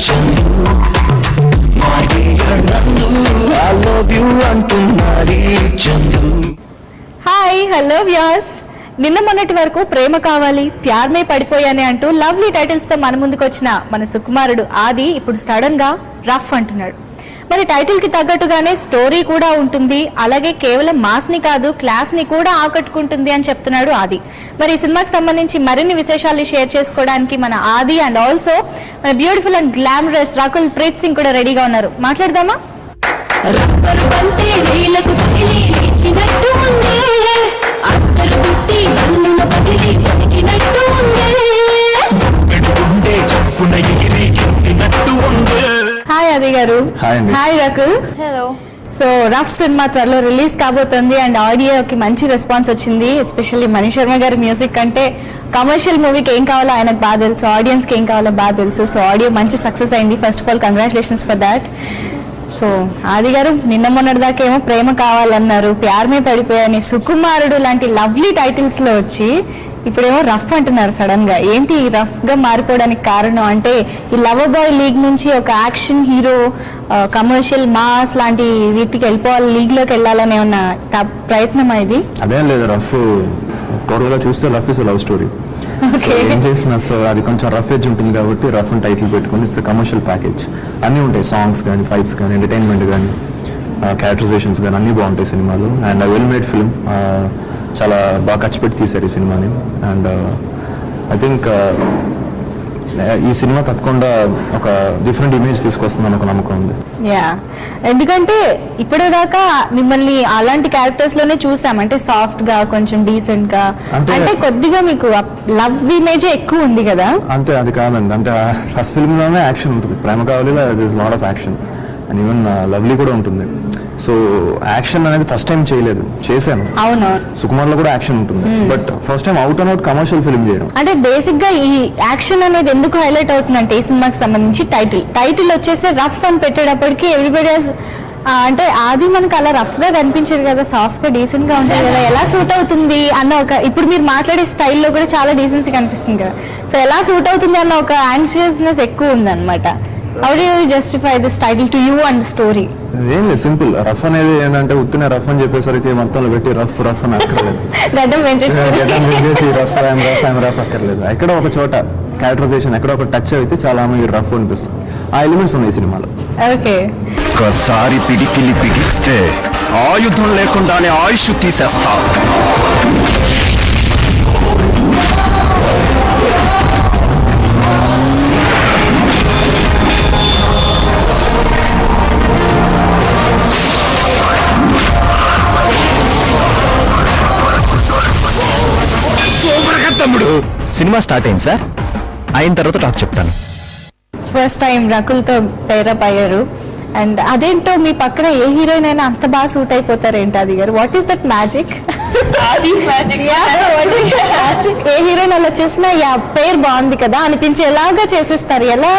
Chandu I love you అంటున్నది Chandu. Hi hello viewers, నిన్న మొన్నటి వరకు ప్రేమ కావాలి ప్యార్ మే పడిపోయానే అంటూ లవ్లీ టైటిల్స్ తో మన ముందుకు వచ్చిన మన సుకుమారుడు ఆది ఇప్పుడు సడన్ గా రఫ్ అంటున్నాడు. మరి టైటిల్ కి తగ్గట్టుగానే స్టోరీ కూడా ఉంటుంది, అలాగే కేవలం మాస్ ని కాదు క్లాస్ ని కూడా ఆకట్టుకుంటుంది అని చెప్తున్నాడు ఆది. మరి ఈ సినిమాకి సంబంధించి మరిన్ని విశేషాలు షేర్ చేసుకోవడానికి మన ఆది అండ్ ఆల్సో మన beautiful and glamorous Rakul Preet Singh కూడా రెడీగా ఉన్నారు. మాట్లాడదామా? హాయ్ ఆది గారు. Hi Rakul. Hello. So rough cinema త్వరలో రిలీజ్ కాబోతుంది అండ్ ఆడియోకి మంచి రెస్పాన్స్ వచ్చింది. ఎస్పెషల్లీ మణి శర్మ గారి మ్యూజిక్ అంటే కమర్షియల్ మూవీకి ఏం కావాలో ఆయనకు బాగా తెలుసు, ఆడియన్స్ కి ఏం కావాలో బాగా తెలుసు. సో ఆడియో మంచి సక్సెస్ అయింది. First of all congratulations for that. So ఆది గారు, నిన్న మొన్నటి దాకా ఏమో ప్రేమ కావాలన్నారు, ప్యార్ మే పడిపోయాని, సుకుమారుడు లాంటి లవ్లీ టైటిల్స్ లో వచ్చి ఇప్పుడేమో రఫ్ అంటున్నారు సడన్ గా. ఏంటి రఫ్ గా మారిపోవడానికి కారణం? అంటే ఈ లవర్ బాయ్ లీగ్ నుంచి ఒక యాక్షన్ హీరో, కమర్షియల్ మాస్ లాంటి వీటికి వెళ్ళిపోవాలి, లీగ్ లోకి వెళ్ళాలని ఉన్న ప్రయత్నం ఇది? అదేం లేదు, రఫ్ టోటల్ గా చూస్తే రఫ్ ఇస్ లవ్ స్టోరీ. ఏం చేసినా సో అది కొంచెం రఫ్ ఏజ్ ఉంటుంది కాబట్టి రఫ్ అని టైటిల్ పెట్టుకుని ఇట్స్ కమర్షియల్ ప్యాకేజ్. అన్నీ ఉంటాయి, సాంగ్స్ కానీ, ఫైట్స్ కానీ, ఎంటర్టైన్మెంట్ కానీ, క్యారెక్టరైజేషన్స్ కానీ అన్నీ బాగుంటాయి సినిమాలు. అండ్ వెల్ మేడ్ ఫిల్మ్, చాలా బాగా ఖర్చు పెట్టి తీశారు ఈ సినిమాని. అండ్ ఐ థింక్ ఈ సినిమా తప్పకుండా ఒక డిఫరెంట్ ఇమేజ్ తీసుకొస్తుందని ఒక నమ్మకం ఉంది. యా, ఎందుకంటే ఇప్పటిదాకా మిమ్మల్ని అలాంటి క్యారెక్టర్స్ లోనే చూసాం, అంటే సాఫ్ట్ గా, కొంచెం డీసెంట్ గా, అంటే కొద్దిగా మీకు లవ్ ఇమేజ్ ఎక్కువ ఉంది కదా. అంతే, అది కాదండి. అంటే ఫస్ట్ ఫిల్మ్ లోనే యాక్షన్ ఉంటుంది, ప్రేమ కావాలి lot of action and even lovely కూడా ఉంటుంది. సో యాక్షన్ అనేది ఫస్ట్ టైం చేయలేదు, చేశాను. అవును, సుకుమార్ లో కూడా యాక్షన్ ఉంటుంది, but first time out and out commercial film చేయడం. అంటే బేసిక్ గా ఈ యాక్షన్ అనేది ఎందుకు హైలైట్ అవుతుందంటే ఈ సినిమాకి సంబంధించి టైటిల్ వచ్చేసి రఫ్ అని పెట్టేటప్పటికి ఎవ్రీబడి అంటే ఆది మనకు అలా రఫ్ గా కనిపించేది కదా, సాఫ్ట్ గా డీసెంట్ గా ఉంటుంది కదా, ఎలా సూట్ అవుతుంది అన్న ఒక, ఇప్పుడు మీరు మాట్లాడే స్టైల్లో కూడా చాలా డీసెన్సీ కనిపిస్తుంది కదా, సో ఎలా సూట్ అవుతుంది అన్న ఒక యాంగ్షియస్నెస్ ఎక్కువ ఉంది అనమాట. How do you justify this title to you and the story? ఏం లేదు, సింపుల్. రఫ్ అనేది ఏంటంటే ఉత్తునే రఫ్ అని చెప్పేసరికి మొత్తంలో పెట్టి రఫ్ అని అక్కర్లేదు. రఫ్ అక్కర్లేదు. ఎక్కడ ఒక చోట క్యారెక్టరైజేషన్, ఎక్కడ ఒక టచ్ అయితే చాలా మంది రఫ్ అనిపిస్తుంది. ఆ ఎలిమెంట్స్ ఉన్నాయి సినిమాలో. ఓకే, ఒకసారి పిడికిలి పిగిస్తే ఆయుధం లేకుండానే ఆయుష్ తీసేస్తా. సినిమా స్టార్ట్ అయింది సార్, అయిన తర్వాత టాక్ చెప్తాను. ఫస్ట్ టైం రకుల్ తో పేరప్ అయ్యారు అండ్ అదేంటో మీ పక్కన ఏ హీరోయిన్ అయినా అంత బాగా సూట్ అయిపోతారు ఏంటి ఆది గారు? What is that magic? A heroine అలా చేసినా యా పేరు బాగుంది కదా అనిపించేలాగా చేసేస్తారు, ఎలా?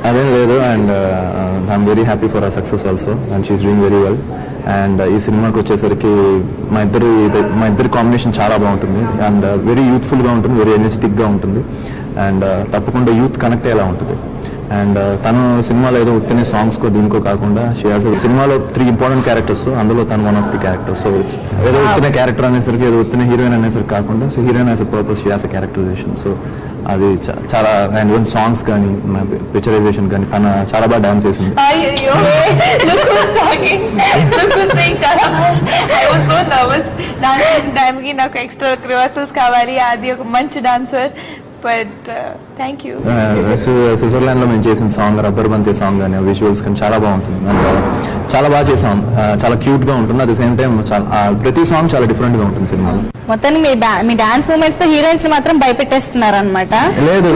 అదేం లేదు. And I'm very happy for our success also and she's doing very well. And ఈ సినిమాకి వచ్చేసరికి మా ఇద్దరి కాంబినేషన్ చాలా బాగుంటుంది అండ్ వెరీ యూత్ఫుల్గా ఉంటుంది, వెరీ ఎనర్జెటిక్గా ఉంటుంది అండ్ తప్పకుండా యూత్ కనెక్ట్ అయ్యేలా ఉంటుంది. అండ్ తను సినిమాలో ఏదో ఉట్టిన సాంగ్స్కో దీనికో కాకుండా సినిమాలో 3 ఇంపార్టెంట్ క్యారెక్టర్స్, అందులో తను one of the character. So it's ఏదో ఉట్టిన క్యారెక్టర్ అనేసరికి, ఏదో ఉట్టిన హీరోయిన్ అనేసరికి కాకుండా, so heroine as a purpose, she has a characterization. So అది చాలా, అండ్ ఈవెన్ సాంగ్స్ కానీ, పిక్చరైజేషన్ కానీ తను చాలా బాగా డాన్స్ చేసింది. నాకు ఎక్స్ట్రా రిహర్సల్స్ కావాలి, అది ఒక మంచి dancer. But thank you. Switzerland లో మేము చేసిన సాంగ్ రబ్బర్ బంతి సాంగ్ కానీ, విజువల్స్ కానీ చాలా బాగుంటుంది అండ్ చాలా బాగా చేసాం. చాలా క్యూట్ గా ఉంటుంది, అట్ ద సేమ్ టైం ప్రతి సాంగ్ చాలా డిఫరెంట్ గా ఉంటుంది సినిమాలో. మొత్తాన్ని మీ డాన్స్ మూమెంట్స్ తో హీరోయిన్స్ మాత్రం భయపెట్టేస్తున్నారు అనమాట. లేదు,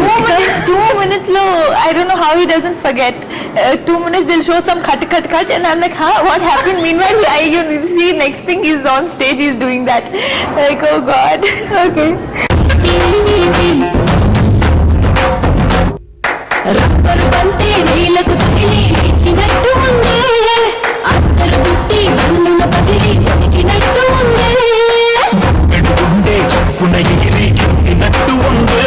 2 minutes లో I don't know how he doesn't forget. 2 minutes they'll show some cut and I'm like, huh, what happened? Meanwhile you see next thing he's on stage, he's doing that, like oh god. Okay. Rubber బంతి నీలకు తగిలి లేచినట్టు ఉంది, అందరు పుట్టి నన్నుల పగిలి పలికినట్టు ఉంది, చెప్పున ఎగిరి గిట్టినట్టు ఉంది.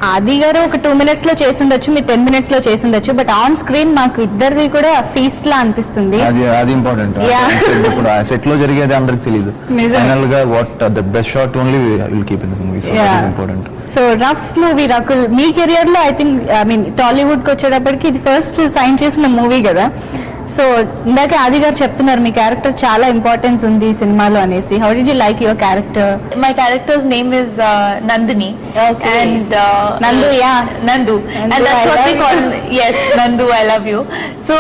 ఆది గారు ఒక 2 minutes లో చేసి ఉండొచ్చు, మీరు 10 minutes లో చేసి ఉండొచ్చు, బట్ ఆన్ స్క్రీన్ మాకు ఇద్దరిది కూడా ఫీస్ట్ లా అనిపిస్తుంది. అది ఇంపార్టెంట్. ఇప్పుడు ఆ సెట్ లో జరిగేది అందరికి తెలియదు. నిజం. ఫైనల్ గా what the best shot only will keep in the movie. So that is important. So rough movie Rakul, me career లో ఐ థింక్ టాలీవుడ్ కి వచ్చేటప్పటికి ఇది ఫస్ట్ సైన్ చేసిన మూవీ కదా. సో ఇందాక ఆది గారు చెప్తున్నారు మీ క్యారెక్టర్ చాలా ఇంపార్టెన్స్ ఉంది ఈ సినిమాలో అనేసి. How did you like your character? My character's name is Nandini. Okay. And Nandu, yeah. Nandu. And that's I what they love call. Yes, Nandu, I love you. So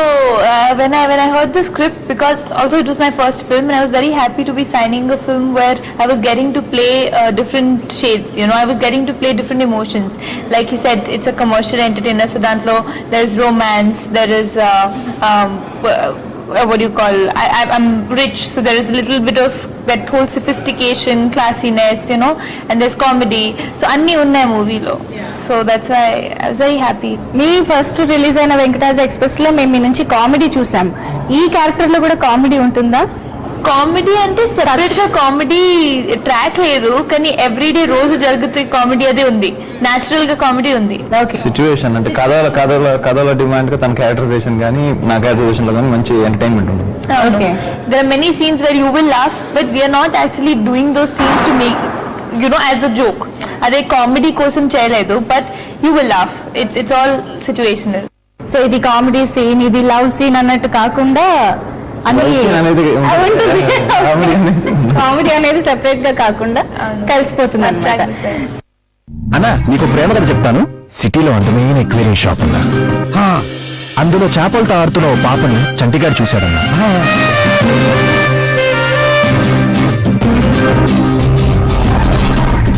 when I heard the script, because also it was my first film, and I was very happy to be signing a film where I was getting to play different shades. You know, I was getting to play different emotions. Like he said, it's a commercial entertainer. So Dantlo, there's romance, there is what do you call, I'm rich, so there is a little bit of that whole sophistication, classiness, you know, and there's comedy. So anni unnai movie lo. So that's why I was very happy. Me first release అయిన వెంకటాజ్ express లో మేము మీ నుంచి comedy చూసాం. ఈ character లో కూడా comedy ఉంటుందా? Comedy అంటే సెపరేట్ గా కామెడీ ట్రాక్ లేదు, కానీ ఎవ్రీడే రోజు జరుగుతున్న కామెడీ అదే ఉంది, నేచురల్ గా కామెడీ ఉంది. సిచ్యువేషన్ అంటే కథల డిమాండ్ గా తన క్యారెక్టరైజేషన్ కానీ నా క్యారెక్టరైజేషన్ లో కానీ మంచి ఎంటర్టైన్మెంట్ ఉంటుంది. Okay. There are many scenes where you will laugh, but we are not actually doing those scenes to make, you know, as a joke. అదే కామెడీ కోసం చేయలేదు, but you will laugh. It's all situational. So ఇది comedy scene, ఇది love scene అన్నట్టు కాకుండా comedy అనేది separate గా కాకుండా కలిసిపోతుంది అన్నమాట. అన్నా నీకు ప్రేమ కథ చెప్తాను. సిటీలో అందమైన ఎక్వేరియం షాప్ ఉందా, అందులో చేపలతో ఆడుతున్న ఓ పాపని చంటిగాడు చూశాడన్నా.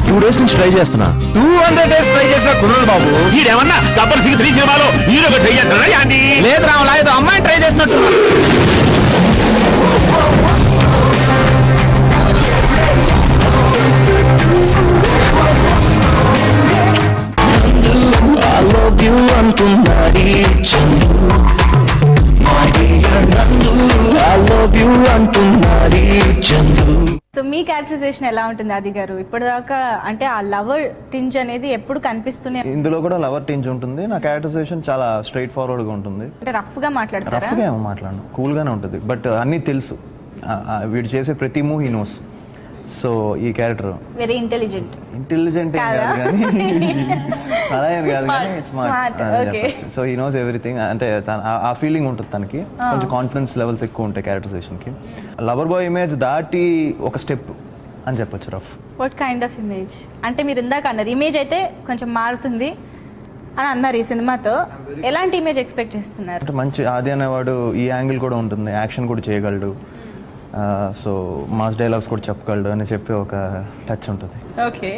2 days నుంచి ట్రై చేస్తున్నా. 200 days ట్రై చేసిన కుర్రోడు బాబు ఈడేమన్నా గబ్బర్ సింగ్ 3 సినిమాలో హీరోగా ట్రై చేస్తాడా యాండి? లేదు రావులా, ఏదో అమ్మాయిని ట్రై చేసినట్టు. సో మీ క్యారెక్టరైజేషన్ ఎలా ఉంటుంది ఆది గారు? ఇప్పటిదాకా అంటే ఆ లవర్ టింజ్ అనేది ఎప్పుడు కనిపిస్తూనే, ఇందులో కూడా లవర్ టింజ్ ఉంటుంది. నా క్యారెక్టరైజేషన్ చాలా స్ట్రైట్ ఫార్వర్డ్ గా ఉంటుంది. అంటే రఫ్ గా మాట్లాడతారా? రఫ్ గా ఏమో మాట్లాడను, కూల్ గానే ఉంటుంది. బట్ అన్నీ తెలుసు, వీడు చేసే ప్రతి మూవ్ హీ నోస్. సో ఈ క్యారెక్టర్ వెరీ ఇంటెలిజెంట్ ఏం కాదు కానీ అలా ఏం కాదు కానీ smart. So he knows everything. అంటే ఆ ఫీలింగ్ ఉంటుంది తనకి. కొంచెం కాన్ఫిడెన్స్ లెవెల్స్ ఎక్కువ ఉంటాయి క్యారెక్టరైజేషన్కి. లవర్ బాయ్ ఇమేజ్ దాటి ఒక స్టెప్ అని చెప్పొచ్చు rough. What kind of image అంటే మీరు ఇందాక అన్నారు ఇమేజ్ అయితే కొంచెం మారుతుంది అని అన్నారు. ఈ సినిమాతో ఎలాంటి ఇమేజ్ ఎక్స్పెక్ట్ చేస్తున్నారు? అంటే మంచి ఆది అనేవాడు ఈ యాంగిల్ కూడా ఉంటుంది, యాక్షన్ కూడా చేయగలడు, సో మాస్ డైలాగ్స్ కూడా చెప్పగలడు అని చెప్పి ఒక టచ్ ఉంటుంది. ఓకే,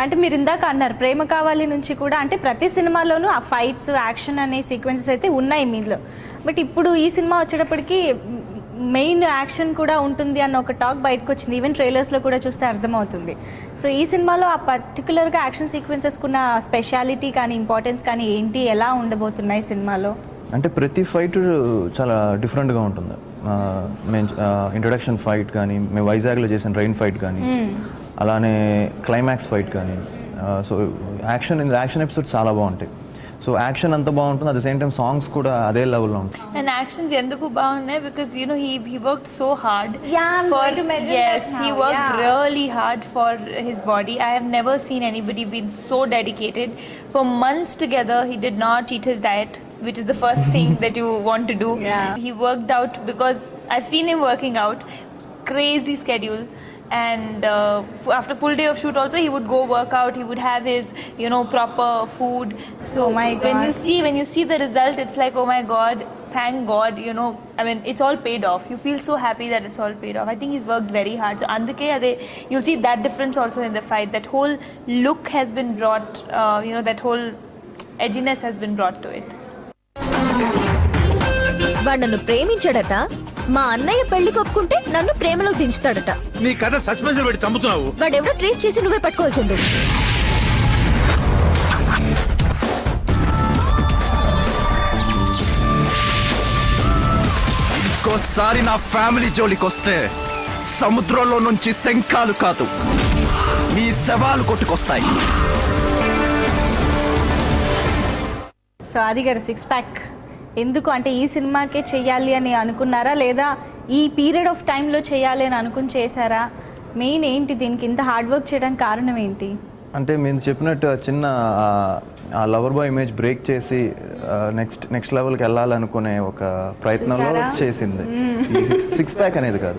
అంటే మీరు ఇందాక అన్నారు ప్రేమ కావాలి నుంచి కూడా, అంటే ప్రతి సినిమాలోనూ ఆ ఫైట్స్ యాక్షన్ అనే సీక్వెన్సెస్ అయితే ఉన్నాయి మీలో. బట్ ఇప్పుడు ఈ సినిమా వచ్చేటప్పటికి మెయిన్ యాక్షన్ కూడా ఉంటుంది అన్న ఒక టాక్ బయటకు వచ్చింది. ఈవెన్ ట్రైలర్స్లో కూడా చూస్తే అర్థమవుతుంది. సో ఈ సినిమాలో ఆ పర్టికులర్గా యాక్షన్ సీక్వెన్సెస్కున్న స్పెషాలిటీ కానీ ఇంపార్టెన్స్ కానీ ఏంటి, ఎలా ఉండబోతున్నాయి సినిమాలో? అంటే ప్రతి ఫైట్ చాలా డిఫరెంట్గా ఉంటుంది. మేము ఇంట్రొడక్షన్ ఫైట్ కానీ, మేము వైజాగ్లో చేసిన రైన్ ఫైట్ కానీ, అలానే క్లైమాక్స్ ఫైట్ కానీ, సో యాక్షన్ ఎపిసోడ్స్ చాలా బాగుంటాయి. సో యాక్షన్ అంత బాగుంటుంది, at the same time songs కూడా అదే లెవెల్లో ఉంటాయి. And actions ఎందుకు బాగున్నాయి because you know he worked so hard. Yeah, I'm going to mention that now. He worked Yeah. really hard for his body. I have never seen anybody been so dedicated. For months together he did not eat his diet, which is the first thing that you want to do. Yeah. He worked out because I've seen him working out, crazy schedule. And after full day of shoot also he would go work out, he would have his, you know, proper food. So Oh my God. when you see the result, it's like, oh my God, thank God, you know, I mean, it's all paid off. You feel so happy that it's all paid off. I think he's worked very hard. So anduke you'll see that difference also in the fight. That whole look has been brought, you know, that whole edginess has been brought to it. వాడు నన్ను ప్రేమించాడట, మా అన్నయ్య పెళ్లి కొప్పుకుంటే నన్ను ప్రేమలో దించుతాడట. నీ కథ suspense పెట్టి చంపుతున్నావు. వాడెవడో ట్రేస్ చేసి నువ్వే పట్టుకోవాల్సింది. ఇంకోసారి నా ఫ్యామిలీ జోలికొస్తే సముద్రంలో నుంచి శంఖాలు కాదు మీ శవాలు కొట్టుకొస్తాయి. సో ఆది గారు 6 ప్యాక్ ఎందుకు అంటే ఈ సినిమాకే చెయ్యాలి అని అనుకున్నారా లేదా ఈ పీరియడ్ ఆఫ్ టైంలో చేయాలి అని అనుకుని చేశారా? మెయిన్ ఏంటి దీనికి ఇంత హార్డ్ వర్క్ చేయడానికి కారణం ఏంటి? అంటే మీరు చెప్పినట్టు చిన్న ఆ లవర్ బాయ్ ఇమేజ్ బ్రేక్ చేసి నెక్స్ట్ లెవెల్కి వెళ్ళాలనుకునే ఒక ప్రయత్నంలో చేసింది. 6 ప్యాక్ అనేది కాదు,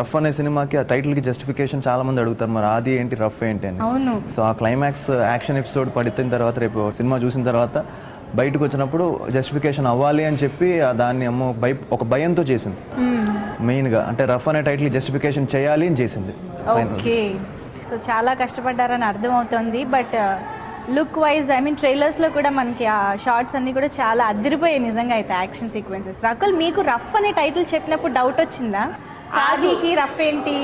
రఫ్ అనే సినిమాకి ఆ టైటిల్కి జస్టిఫికేషన్ చాలా మంది అడుగుతారు, మరి ఆది ఏంటి రఫ్ ఏంటి అని. సో ఆ క్లైమాక్స్ యాక్షన్ ఎపిసోడ్ పడిన తర్వాత రేపు సినిమా చూసిన తర్వాత బయటకు వచ్చినప్పుడు జస్టిఫికేషన్ అవ్వాలి అని చెప్పి దాన్ని ఒక భయంతో చేసింది మెయిన్గా. అంటే రఫ్ అనే టైటిల్ జస్టిఫికేషన్ చేయాలి అని చేసింది. ఓకే, సో చాలా కష్టపడ్డారని అర్థమవుతుంది. But look wise I mean ట్రైలర్స్లో కూడా మనకి ఆ షార్ట్స్ అన్నీ కూడా చాలా అదిరిపోయాయి నిజంగా అయితే యాక్షన్ సీక్వెన్సెస్. రకుల్, మీకు రఫ్ అనే టైటిల్ చెప్పినప్పుడు డౌట్ వచ్చిందా? ఆదికి రఫ్ ఏంటి?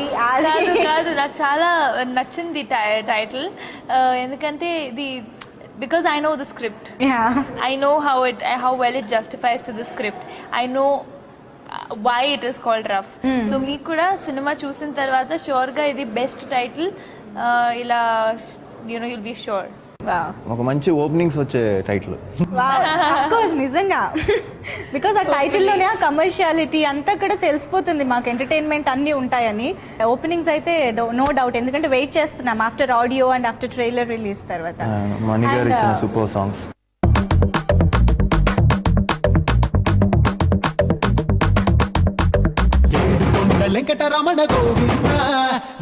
కాదు, నాకు చాలా నచ్చింది టైటిల్. ఎందుకంటే ఇది because I know the script. I know how well it justifies to the script. I know why it is called rough. So మీకు కూడా సినిమా చూసిన తర్వాత షూర్ గా ఇది బెస్ట్ టైటిల్ ఇలా you'll be sure. ఒక మంచి ఓపెనింగ్స్ వచ్చే టైటిల్. నిజంగా బికాస్ ఆ టైటిల్లోనే ఆ కమర్షియాలిటీ అంతా కూడా తెలిసిపోతుంది మాకు, ఎంటర్టైన్మెంట్ అన్నీ ఉంటాయని. ఓపెనింగ్స్ అయితే నో డౌట్, ఎందుకంటే వెయిట్ చేస్తున్నాం after audio and after trailer release తర్వాత. మణి గారు ఇచ్చిన సూపర్ సాంగ్స్. వెంకటరమణ గోవింద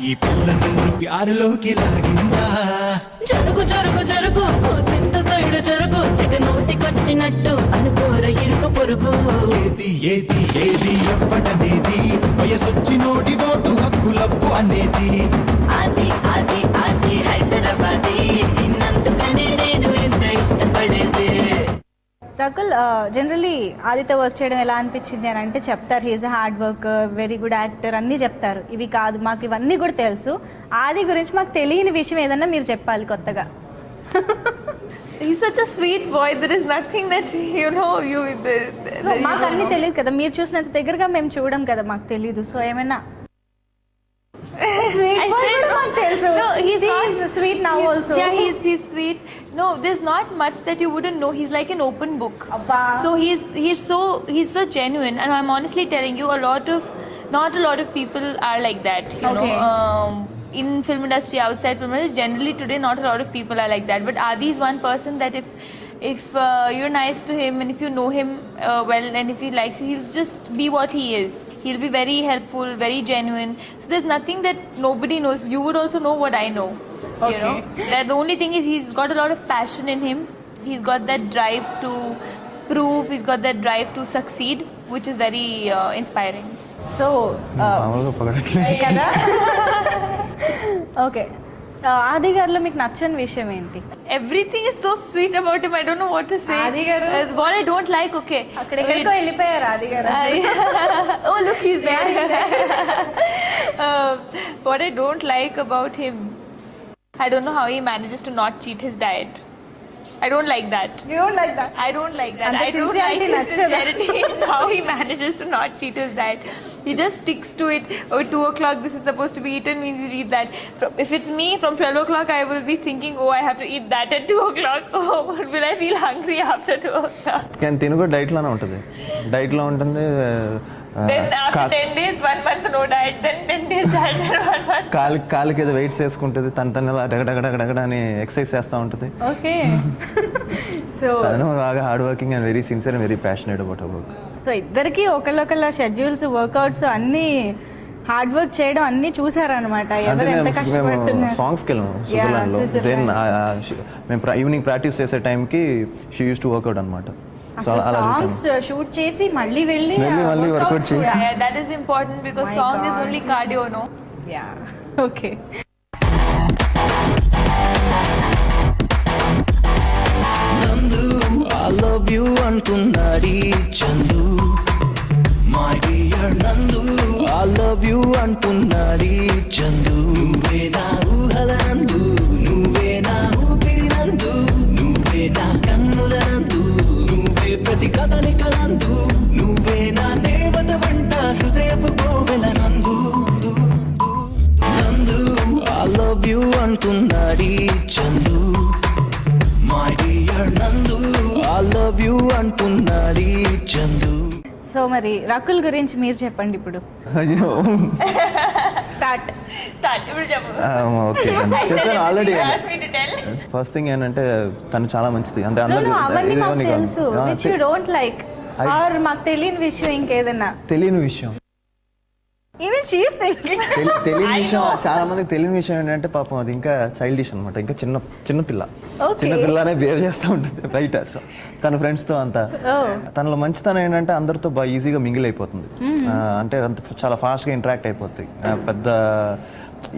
ఈ పిల్ల నన్ను ప్యారులోకి లాగిందా. జరుగు జరుగు జరుగు సింత సైడ్ జరుగు తెగ నోటికొచ్చినట్టు అనుకోర ఇరుకు పొరుగు. ఏది ఏది ఏది ఎవ్వటనేది వయసొచ్చి నోటి ఓటు హక్కులప్పు అనేది. అది అది అది హైదరాబాదీ నిన్నందుకనే నేను ఎంత ఇష్టపడేది. రకుల్, జనరలీ ఆదితో వర్క్ చేయడం ఎలా అనిపించింది అని అంటే చెప్తారు he's a hard work, very good actor అన్నీ చెప్తారు. ఇవి కాదు, మాకు ఇవన్నీ కూడా తెలుసు. ఆది గురించి మాకు తెలియని విషయం ఏదన్నా మీరు చెప్పాలి కొత్తగా. He's such a sweet boy. There is nothing that మాకు అన్నీ తెలియదు కదా, మీరు చూసినంత దగ్గరగా మేము చూడం కదా, మాకు తెలీదు. సో ఏమైనా No, he's sweet now also. Yeah, he's sweet. No, there's not much that you wouldn't know. He's like an open book. Abba. So he's so genuine, and I'm honestly telling you, not a lot of people are like that. You know, in film industry, outside film industry, generally today, not a lot of people are like that. But Adi is one person that if you're nice to him and if you know him well and if he likes you, he'll just be what he is. He'll be very helpful, very genuine. So there's nothing that nobody knows. You would also know what I know. Okay. You know, that the only thing is he's got a lot of passion in him. He's got that drive to prove. He's got that drive to succeed, which is very inspiring. So కదా. Okay, ఆది గారిలో మీకు నచ్చని విషయం ఏంటి? Everything is so sweet about him. I don't know what to say. ఆది గారు what I don't like, okay. అక్కడికి వెళ్ళిపోయారు ఆది గారు. Oh look, he's there. What I don't like about him, I don't know how he manages to not cheat his diet. I don't like that. You don't like that? I don't like that. And I don't like his sincerity sincerity. How he manages to not cheat his diet. He just sticks to it. Oh, 2 o'clock this is supposed to be eaten, means he'll eat that. If it's me, from 12 o'clock I will be thinking, oh, I have to eat that at 2 o'clock. Oh, will I feel hungry after 2 o'clock? కానీ తిను కూడా డైట్లోనే ఉంటుంది. డైట్లో ఉంటుంది. Then after 10 days, 1 month no diet. Then 10 days diet and 1 month. కాలికి ఏదో weights వేసుకుంటుంది, తన డగడగడగడ అని ఎక్సర్సైజ్ చేస్తూ ఉంటుంది. ఓకే, సో బాగా hard working and very sincere and very passionate about our work. So ఇద్దరికి ఒకళ్ళొకళ్ళ షెడ్యూల్స్, వర్కౌట్స్ అన్నీ హార్డ్ వర్క్ చేయడం అన్నీ చూసారనమాట. ఎవరు ఎంత కష్టపడుతున్నారు. సాంగ్స్కి వెళ్ళాము స్విట్జర్లాండ్లో. దెన్ మేము ఈవినింగ్ ప్రాక్టీస్ చేసే టైంకి షీ యూస్ టు వర్కౌట్ అనమాట. సాంగ్స్ షూట్ చేసి మళ్ళీ వెళ్ళి వర్కౌట్ చేసి. Yeah, that is important because song is only cardio, no? Yeah. Okay. నందు I love you అంటున్నాడి Chandu. My dear Nandu I love you అంటున్నాడి చందు. నువ్వే నా ఊహల నందు, నువ్వే నా ఊపిరి నందు, నువ్వే నా కన్నుల నందు, నువ్వే ప్రతి కదలిక నందు, నువ్వే నా దేవత వంట హృదయపు కోవెల నందు. నందు I love you అంటున్నాడి Chandu. My dear Nandu I love love you అంటున్నాడి చందు. సో మరి రకుల్ గురించి మీరు చెప్పండి ఇప్పుడు. స్టార్ట్ ఇప్పుడు చెప్పు. ఓకే చెప్పాను ఆల్రెడీ. ఫస్ట్ థింగ్ ఏంటంటే తను చాలా మంచిది. అంటే అవన్నీ మాకు తెలుసు, which you don't like or మాకు తెలియని విషయం ఇంకేదన్నా. తెలియని విషయం, ఈవెన్ షీ ఇస్ థింకింగ్ తెలియని విషయం చాలా మందికి తెలియని విషయం ఏంటంటే పాపం అది ఇంకా చైల్డిష్ అనమాట. ఇంకా చిన్న పిల్ల, చిన్న పిల్లనే బిహేవ్ చేస్తూ ఉంటుంది బయట తన ఫ్రెండ్స్తో అంతా. తనలో మంచితనం ఏంటంటే అందరితో బాగా ఈజీగా మింగిల్ అయిపోతుంది. అంటే అంత చాలా ఫాస్ట్గా ఇంటరాక్ట్ అయిపోతుంది. పెద్ద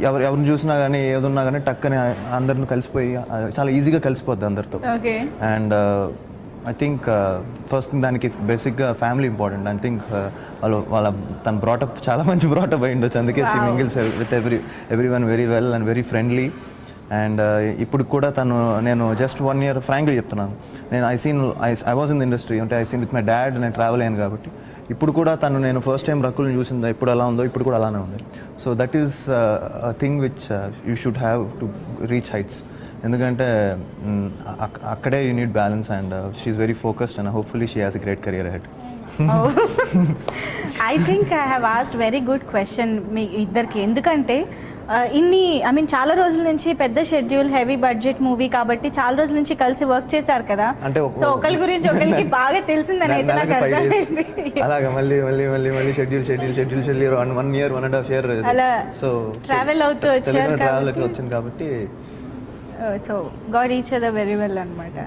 ఎవరిని చూసినా కానీ ఏదున్నా కానీ టక్కని అందరిని కలిసిపోయి చాలా ఈజీగా కలిసిపోద్ది అందరితో. And I think first thing దానికి బేసిక్గా ఫ్యామిలీ ఇంపార్టెంట్. ఐ థింక్ వాళ్ళ తన బ్రాటప్ చాలా మంచి బ్రాటప్ అయి ఉండొచ్చు. అందుకే she mingles with everyone very well and very friendly. And ఇప్పుడు కూడా నేను జస్ట్ 1 year ఫ్రాంక్లీ చెప్తున్నాను, నేను I was in the industry. అంటే I seen with my dad, నేను ట్రావెల్ అయ్యాను కాబట్టి ఇప్పుడు కూడా నేను ఫస్ట్ టైం రకుల్ని చూసిందా ఇప్పుడు ఎలా ఉందో ఇప్పుడు కూడా అలానే ఉంది. So that is thing which you should have to reach heights. ఎందుకంటే అక్కడే you need balance and she is very focused and hopefully she has a great career ahead. I think I have asked very good question మీ ఇద్దరికి. ఎందుకంటే చాలా రోజుల నుంచి పెద్ద schedule, heavy budget movie కాబట్టి చాలా రోజుల నుంచి కలిసి వర్క్ చేశారు కదా. సో ఒకరి గురించి ఒకరికి బాగా తెలిసిందని అయితే నాకు అర్థమైంది. అలాగా మళ్ళీ షెడ్యూల్ 1 year 1.5 year అలా ట్రావెల్ అవుతూ వచ్చారు వచ్చింది కాబట్టి. So got each other very well అన్నమాట.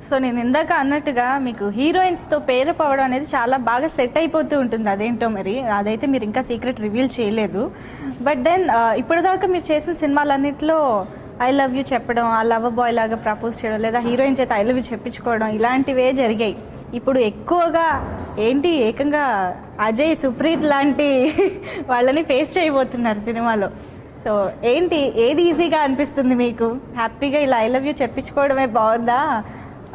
సో నేను ఇందాక అన్నట్టుగా మీకు హీరోయిన్స్తో పేరప్ అవ్వడం అనేది చాలా బాగా సెట్ అయిపోతూ ఉంటుంది. అదేంటో మరి అదైతే మీరు ఇంకా సీక్రెట్ రివీల్ చేయలేదు. బట్ దెన్ ఇప్పటిదాకా మీరు చేసిన సినిమాలన్నింటిలో ఐ లవ్ యూ చెప్పడం, ఆ లవ్ బాయ్ లాగా ప్రపోజ్ చేయడం, లేదా హీరోయిన్ చేత ఐ లవ్ యూ చెప్పించుకోవడం ఇలాంటివే జరిగాయి. ఇప్పుడు ఎక్కువగా ఏకంగా అజయ్, సుప్రీత్ లాంటి వాళ్ళని ఫేస్ చేయబోతున్నారు సినిమాలో. సో ఏది ఈజీగా అనిపిస్తుంది మీకు? హ్యాపీగా ఇలా ఐ లవ్ యూ చెప్పించుకోవడమే బాగుందా,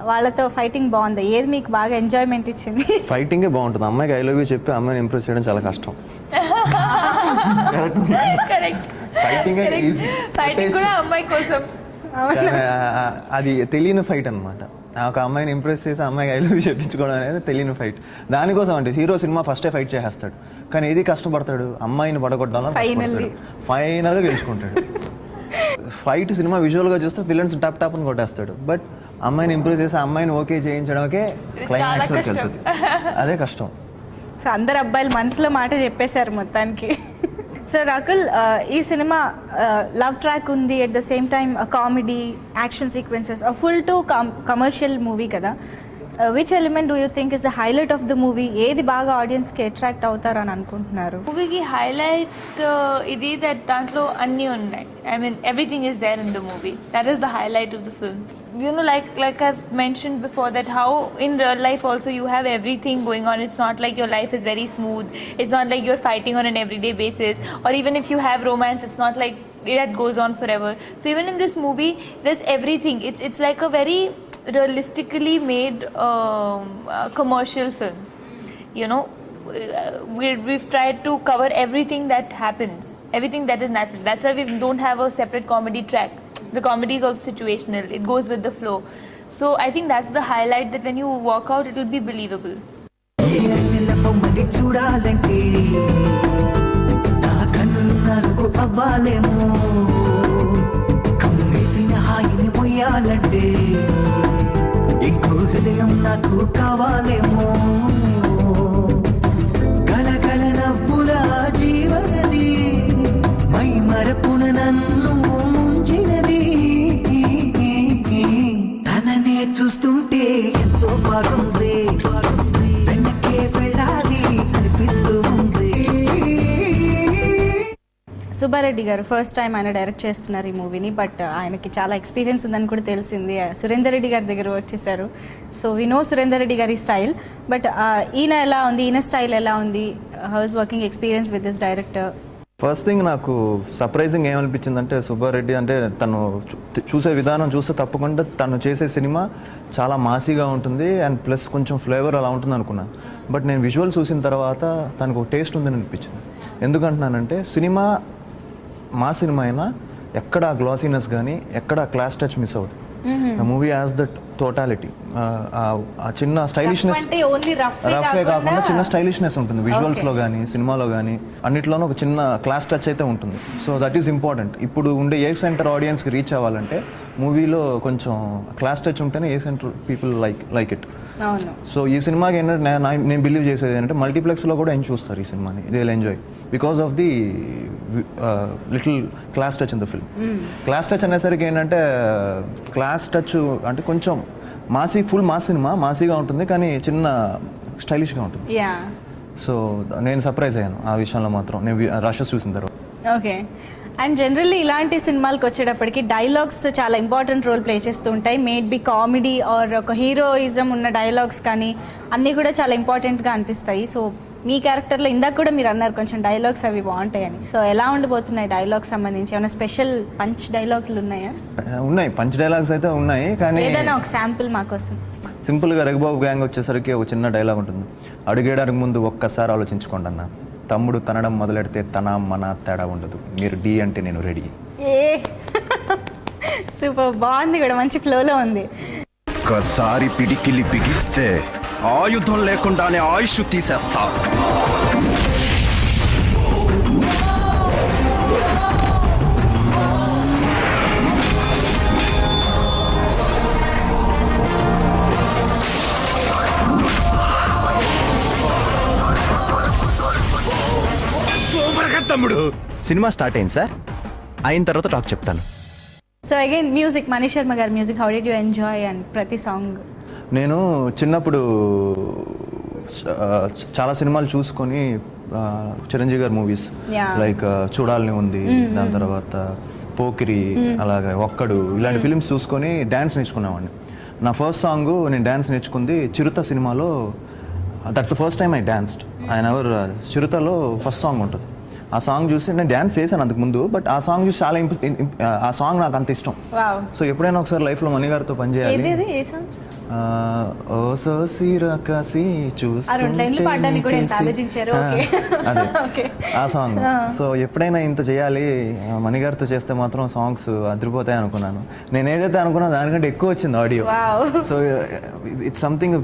వాళ్ళతో ఫైటింగ్ బాగుందా? ఏది మీకు బాగా ఎంజాయ్మెంట్ ఇచ్చింది? ఫైటింగే బాగుంటుంది. అమ్మాయికి ఐ లవ్ యూ చెప్పి అమ్మాయిని ఇంప్రెస్ చేయడం చాలా కష్టం. ఫైటింగ్ కూడా అమ్మాయి కోసం, అది తెలియని ఫైట్ అనమాట. ఒక అమ్మాయిని ఇంప్రెస్ చేసి అమ్మాయికి ఐ లవ్ యూ చెప్పించుకోవడం అనేది తెలియని ఫైట్. దానికోసం అంటే హీరో సినిమా ఫస్టే ఫైట్ చేసేస్తాడు, కానీ ఏది కష్టపడతాడు అమ్మాయిని పడగొట్టాలని ఫైనల్గా గెలుచుకుంటాడు. ఫైట్ సినిమా విజువల్గా చూస్తే విలన్స్ టాప్ అని కొట్టేస్తాడు. బట్ అమ్మాయిని ఇంప్రెస్ చేసి అమ్మాయిని ఓకే చేయించడమే క్లైమాక్స్ వరకు వెళ్తుంది. అదే కష్టం. సో అందరు అబ్బాయిలు మనసులో మాట చెప్పేశారు మొత్తానికి. సో రకుల్, ఈ సినిమా లవ్ ట్రాక్ ఉంది, at the same time comedy, action sequences, full to commercial movie కదా. Which element do you think is the highlight of the movie? ఏది బాగా ఆడియన్స్కి అట్రాక్ట్ అవుతారని అనుకుంటున్నారు? మూవీకి హైలైట్ ఇది దట్ దాంట్లో అన్నీ ఉన్నాయి. I mean, everything is there in the movie. That is the highlight of the film. You know, like I've mentioned before, that how in real life also you have everything going on. It's not like your life is very smooth. It's not like you're fighting on an everyday basis. Or even if you have romance, it's not like that goes on forever. So even in this movie, there's everything. It's like a very realistically made commercial film. You know, we've tried to cover everything that happens, everything that is natural. That's why we don't have a separate comedy track. The comedy is also situational. It goes with the flow. So I think that's the highlight, that when you walk out, it will be believable. జీవనది మై మరపున నన్ను ముంచినది, తననే చూస్తుంటే ఎంతో బాగుంది, వెనకే వెళ్ళాలి అనిపిస్తుంది. సో సుబ్బారెడ్డి గారు ఫస్ట్ టైం ఆయన డైరెక్ట్ చేస్తున్నారు ఈ మూవీని, బట్ ఆయనకి చాలా ఎక్స్పీరియన్స్ ఉందని కూడా తెలిసింది. సురేందర్ రెడ్డి గారి దగ్గర వచ్చేసారు. So we know Surender Reddy గారి స్టైల్, బట్ ఈయన ఎలా ఉంది, ఈయన స్టైల్ ఎలా ఉంది, how is working experience with this director? First thing నాకు సర్ప్రైజింగ్ ఏమనిపించిందంటే సుబ్బారెడ్డి అంటే తను చూసే విధానం చూస్తే తప్పకుండా తను చేసే సినిమా చాలా మాసీగా ఉంటుంది అండ్ ప్లస్ కొంచెం ఫ్లేవర్ అలా ఉంటుంది అనుకున్నా. బట్ నేను విజువల్ చూసిన తర్వాత తనకు ఒక టేస్ట్ ఉందని అనిపించింది. ఎందుకంటున్నానంటే సినిమా మా సినిమా అయినా ఎక్కడ గ్లాసీనెస్ కానీ ఎక్కడ క్లాస్ టచ్ మిస్ అవుతుంది. మూవీ యాజ్ దట్ టోటాలిటీ, ఆ చిన్న స్టైలిష్నెస్ రఫే కాకుండా చిన్న స్టైలిష్నెస్ ఉంటుంది విజువల్స్లో కానీ సినిమాలో కానీ అన్నిట్లోనూ ఒక చిన్న క్లాస్ టచ్ అయితే ఉంటుంది. So that is important. ఇప్పుడు ఉండే ఏ సెంటర్ ఆడియన్స్కి రీచ్ అవ్వాలంటే మూవీలో కొంచెం క్లాస్ టచ్ ఉంటేనే A center people like it. So ఈ సినిమాకి ఏంటంటే నేను బిలీవ్ చేసేది ఏంటంటే మల్టీప్లెక్స్లో కూడా ఏం చూస్తారు ఈ సినిమాని, they will enjoy because of the little class touch in the film. Class touch అనేసరికి ఏంటంటే క్లాస్ టచ్ అంటే కొంచెం ఫుల్ మాస్ సినిమా మాసీగా ఉంటుంది కానీ చిన్న స్టైలిష్గా ఉంటుంది. సో నేను సర్ప్రైజ్ అయ్యాను ఆ విషయంలో మాత్రం నేను రషెస్ చూసిన తర్వాత. ఓకే. అండ్ జనరల్లీ ఇలాంటి సినిమాలకు వచ్చేటప్పటికి డైలాగ్స్ చాలా ఇంపార్టెంట్ రోల్ ప్లే చేస్తూ ఉంటాయి. మేడ్ బి కామెడీ ఆర్ ఒక హీరోయిజం ఉన్న డైలాగ్స్ కానీ అన్నీ కూడా చాలా ఇంపార్టెంట్గా అనిపిస్తాయి. సో మీ క్యారెక్టర్లో ఇందాక కూడా మీరు అన్నారు కొంచెం డైలాగ్స్ అవి బాగుంటాయని. సో ఎలా ఉండబోతున్నాయి డైలాగ్స్ సంబంధించి ఏమైనా స్పెషల్ పంచ్ డైలాగ్లు ఉన్నాయా? ఉన్నాయి, పంచ్ డైలాగ్స్ అయితే ఉన్నాయి కానీ ఏదైనా ఒక శాంపుల్ మాకోసం. సింపుల్గా రఘుబాబు గ్యాంగ్ వచ్చేసరికి ఒక చిన్న డైలాగ్ ఉంటుంది. అడుగేయడానికి ముందు ఒక్కసారి ఆలోచించుకోండి అన్న, తమ్ముడు తనడం మొదలెడితే తన మన తేడా ఉండదు, మీరు డి అంటే నేను రెడీ. సూపర్, బాగుంది కూడా, మంచి ఫ్లోలో ఉంది. ఒక్కసారి పిడికిలి బిగిస్తే ఆయుధం లేకుండానే ఆయుష్ తీసేస్తా. తమ్ముడు సినిమా స్టార్ట్ అయింది సార్, అయిన తర్వాత టాక్ చెప్తాను. So again music, Mani Sharma గారి music, how did you enjoy and ప్రతి సాంగ్? నేను చిన్నప్పుడు చాలా సినిమాలు చూసుకొని చిరంజీవి గారి మూవీస్ లైక్ చూడాలని ఉంది, దాని తర్వాత పోకిరి, అలాగే ఒక్కడు, ఇలాంటి ఫిలిమ్స్ చూసుకొని డ్యాన్స్ నేర్చుకున్నామండి. నా ఫస్ట్ సాంగ్ నేను డ్యాన్స్ నేర్చుకుంది చిరుత సినిమాలో. That's the first time I danced. చిరుతలో ఫస్ట్ సాంగ్ ఉంటుంది. ఆ సాంగ్ చూసి నేను డ్యాన్స్ చేశాను అంతకు ముందు, బట్ ఆ సాంగ్ చూసి చాలా ఆ సాంగ్ నాకు అంత ఇష్టం. సో ఎప్పుడైనా ఒకసారి లైఫ్లో మణి గారితో పనిచేయాలి. ఓ సోసిరకసి ఆ సాంగ్. సో ఎప్పుడైనా ఇంత చేయాలి మణి గారితో చేస్తే మాత్రం సాంగ్స్ అదిరిపోతాయి అనుకున్నాను. నేను ఏదైతే అనుకున్నా దానికంటే ఎక్కువ వచ్చింది audio. So it's something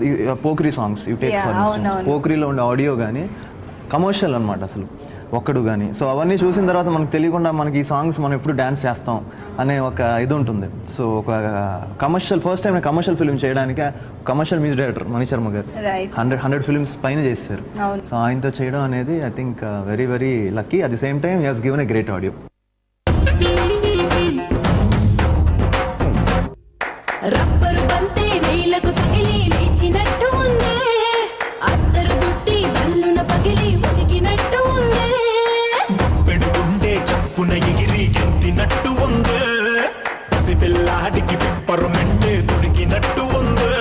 Pokiri songs you take for instance. పోక్రీలో ఉండే ఆడియో కానీ కమర్షియల్ అనమాట అసలు ఒక్కడు కానీ. సో అవన్నీ చూసిన తర్వాత మనకు తెలియకుండా మనకి ఈ సాంగ్స్ మనం ఎప్పుడు డ్యాన్స్ చేస్తాం అనే ఒక ఇది ఉంటుంది. సో ఒక commercial, first time commercial film చేయడానికి commercial music director Mani Sharma గారు 100 ఫిల్మ్స్ పైన చేశారు. సో ఆయనతో చేయడం అనేది I think very very lucky. At the same time he has given a great audio. Rubber బంతి నీలకు తగిలి లేచినట్టు ఉందే, అత్తరు బుట్టి బల్లున పగిలి ఉడికినట్టు ఉందే, పెడుకుండే చప్పున ఎగిరి గెంతినట్టు ఉందే, పసిపిల్లాడికి పిప్పరుమెంటే దొరికినట్టు ఉందే.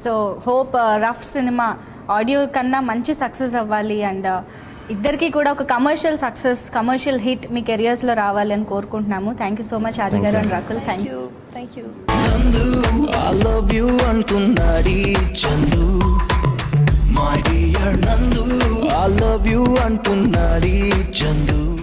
సో హోప్ రఫ్ సినిమా ఆడియో కన్నా మంచి సక్సెస్ అవ్వాలి అండ్ ఇద్దరికి కూడా ఒక కమర్షియల్ సక్సెస్, కమర్షియల్ హిట్ మీ కెరియర్స్లో రావాలి అని కోరుకుంటున్నాము. Thank you so much Aadi గారు and Rakul. Thank you. Nandu I love you అంటున్నాడి Chandu, my dear Nandu I love you అంటున్నాడి చందు.